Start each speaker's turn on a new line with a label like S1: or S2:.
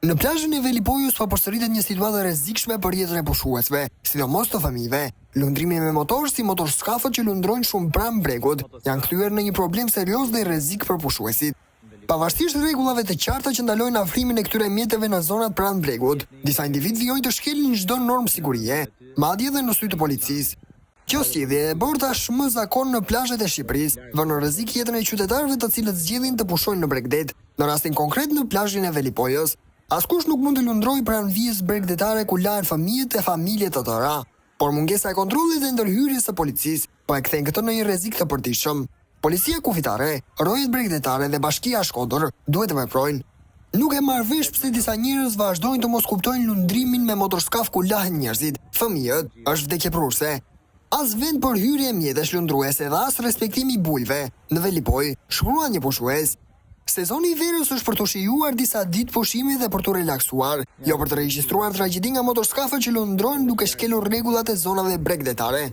S1: Në plazhin e Velipojës po përsëritet një situatë e rrezikshme për jetën e pushuesve, sidomos të fëmijëve. Lundrimi me motor si motorskafët që lundrojnë shumë pranë bregut janë kthyer në një problem serioz dhe rrezik për pushuesit. Pavarësisht rregullave të qarta që ndalojnë afrimin e këtyre mjeteve në zonat pranë bregut, disa individ vijojnë të shkelin çdo normë sigurie, madje edhe në sy të policisë. Kjo sjellje e bërë tashmë zakon në plazhet e Shqipërisë, vën në rrezik jetën e qytetarëve të cilët zgjedhin të pushojnë në Bregdet, në rastin konkret në plazhin e Velipojës. Askush nuk mund të lundrojë pranë vijës bregdetare ku lahen fëmijët e familje të tëra, por mungesa e kontrollit dhe ndërhyrjes së policisë po e kthen këtë në një rrezik të përditshëm. Policia kufitare, rojet bregdetare dhe Bashkia Shkodër duhet të veprojnë. Nuk e marr vesh pse disa njerëz vazhdojnë të mos kuptojnë lundrimin me motorskaf ku lahen njerëzit, fëmijët, është vdekjeprurse. As vend për hyrje mjetesh lundruese dhe as respektimi i bulve. Në Velipoj, shkrua një pushues. Sezoni i verës është për të shijuar disa ditë pushimi dhe për të relaksuar, jo për të regjistruar tragjedi nga motorskafët që lundrojnë duke shkelur rregullat e zonave bregdetare.